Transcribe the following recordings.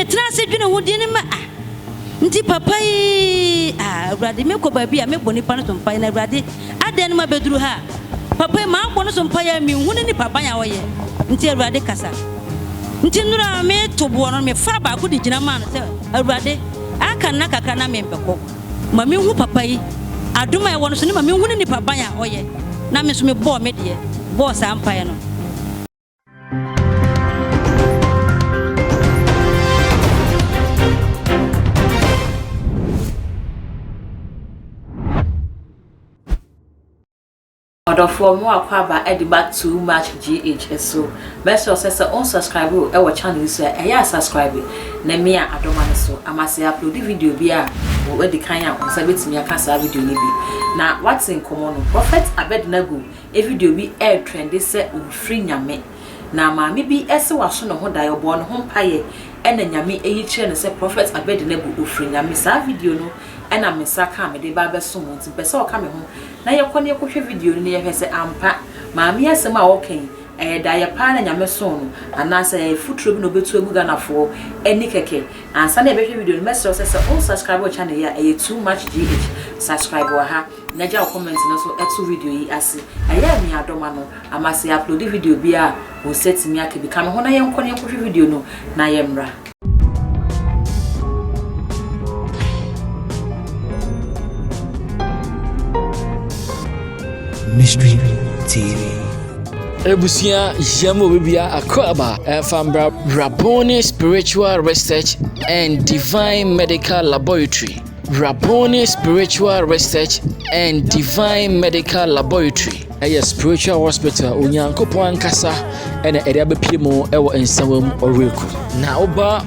metra se dwene ho di ne ma nti papa yi awurade me ko ba bia me boni pa no so mpa na awurade adan no ma beduru ha papa ma boni so mpa ya mi hu ne papa ya woye nti awurade kasa nti nura me to bo no me fa ba ko di gina ma no se awurade aka na kaka na me mbeko ma me hu papa yi aduma ya wono so ne ma me hu ne papa ya woye na me so me bo me de bo sa mpa ya no Order for more kwaba edi back too much GH so best yourself unsubscribe e wa channel so e subscribe na me a adoma so amase upload video bi a we di kan ya onsa betimi aka sa video ni bi na what's in common prophet Abednego e video bi e trend se free nyame na ma me bi ese waso no ho dai obo no ho mpaye e na nyame eyi kire ne se prophet Abednego free nyame sa video no ena mesaka me de ba beso mo nti pese o ka me ho na ye kone ko hwe video ni ye hwese ampa maami asem a woken da ye pa na nyame so no anasa ye futuro bi no betu aguga nafo eni keke ansa na be hwe video ni message se subscribe channel ya too much GH subscribe wa ha na ja comment na so etu video yi ase aya mi adoma no amase upload video bi a wo set mi aka bi ka me ho na ye kone ko hwe video no na ye mra Mystery TV. Ebusia Yamo Bibia Akwaba Fambra Rabboni Spiritual Research and Divine Medical Laboratory. Rabboni Spiritual Research and Divine Medical Laboratory. A spiritual hospital Unyankopo Ankasa and Ediabe Pimo Ewa and Sawam Oriku. Naoba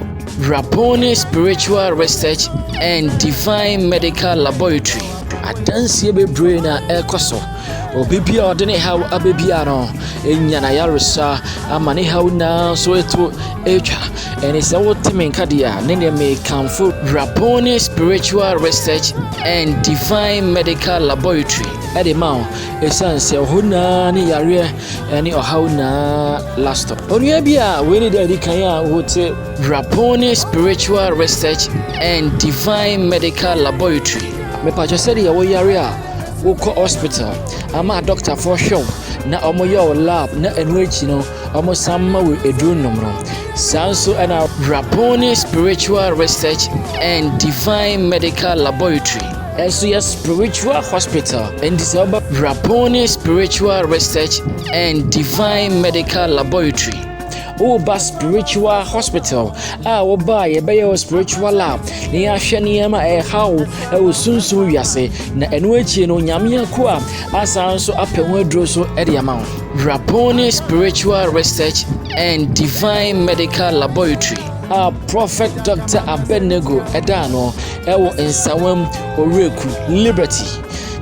Rabboni Spiritual Research and Divine Medical Laboratory. Adansi bebre na ekoso obibia odene haw abebia no enya na yaresa amane haw na so eto etwa ene se wotimen kadia ne me kamfo Rabboni Spiritual Research and Divine Medical Laboratory ade ma esanse hona ne yare ene ohaw na last stop onua bia we ne dey kan ya wote Rabboni Spiritual Research and Divine Medical Laboratory me pa jo said ya wo yare a wo ko hospital ama doctor for show na omo yo lab na enu echi no omo samma we eduru nomro sanso ana Rabboni Spiritual Research and Divine Medical Laboratory also your spiritual hospital and this about Rabboni Spiritual Research and Divine Medical Laboratory. Oba spiritual hospital oba ye be your spiritual lab ni ahwe niema how sunsun wiase na enu echi no nyame akua asanso apenwo aduro so e de ama Rabboni Spiritual Research and Divine Medical Laboratory. Prophet Dr. Abednego edano ewo nsawam oreku Liberty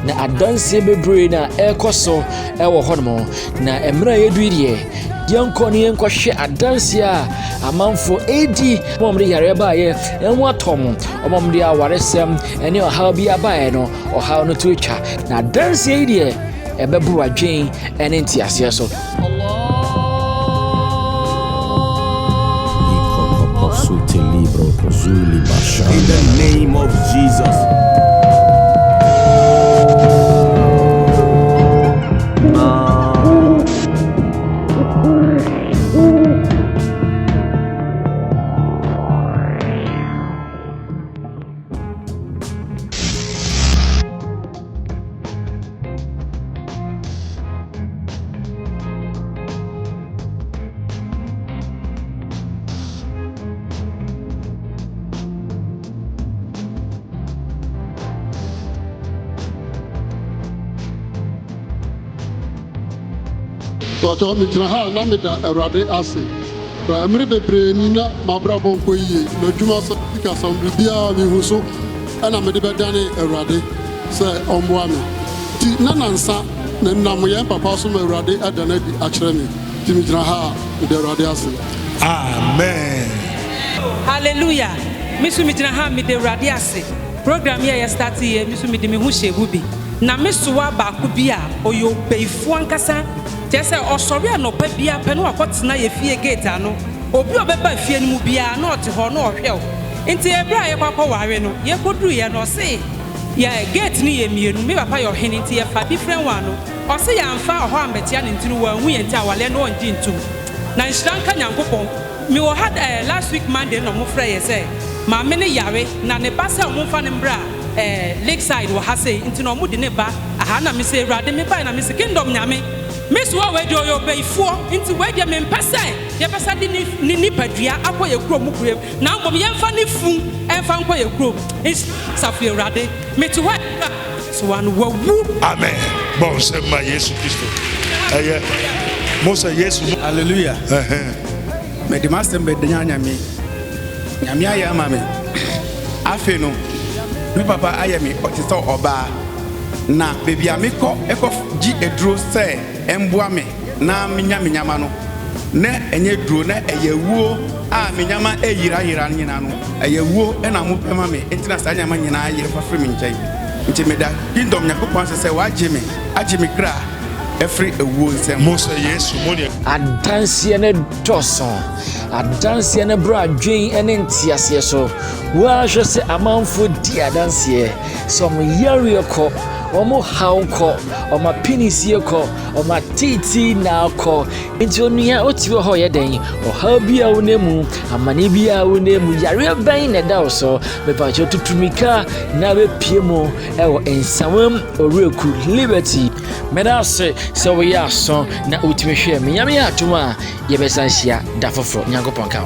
na adanse bebre na ekoso ewo hono na emra yeduirie Yanko ni yanko hwe adanse a amanfo edi momde yare baaye enwo atom omomde awaresem ene ohaw bi abaaye no ohaw no to etwa na adanse yi de ebebu adwen ene ntiase so In the name of Jesus. So mitna ha na me da erade ase to amre bebre ni na mabrabon ko yi na djuma so ka so bia mi huso ana me de bedane erade se omboa me ti na nansa na nam ye papa so me erade adana di akere me ti mitna ha de erade ase. Amen. Hallelujah. Misu mitna ha me de erade ase program here ya start here misu me de me hu shebu bi na mesuwa ba ku bia oyo beifu ankasa Jesse or sorry no pe bia penu akotena ye fie gate ano obi obeba fie no mu bia na ote ho na ohwe nti ebra ye kwakọ ware no ye koduru ye no se ya gate ni ye mienu me papa yo hene nti ye fa different one no o se ya mfa ho ambetia ne ntinu wa hu ye nti awale no onji ntum na nshranka nyankopon me wo had last week Monday no mo frɛ ye se ma me ne yare na ne ba se mo mfa ne mbra lakeside wo ha se nti no mo de ne ba aha na me se Awurade me ba na me se kingdom nyame Miss wa we do yo before into we dia me mpese ye pesa di ni padua akọ ye kuro mu kuro na mbom ye mfa ne fu emfa nkọ ye kuro safi Awurade me to wa so wan wu Amen. Bon se ma Yesu Kristo. Eye. Mo se Yesu. Hallelujah. Me di master be de nyame. Nyame aya ma me. Afi no. Me papa aya me otiso oba. Na baby amiko eko ji edro se emboa me na menyama no na enye duro na eyewuo a menyama eyira nyina no eyewuo na mo pema me entina sa nyama nyina ayire fafre me nkyai nti me da kingdom nyakopon se waje me kra every ewuo nsem Mo se Yesu mo ne adansie ne dɔson adansie ne bra adwen ene ntiase so wa hwɛ sɛ amanfo di adansie so mo yare kɔ omo hauko oma pinisie ko oma titi na ko nti onua otiwe ho ye den oha bia wonemu amane bia wonemu yare ban na da so me pa cho tutumika na be piemu ewo ensawam oreku liberty medase se we ya so na otime hwe me nyame atuma ye besanhia da foforo nyankopon ka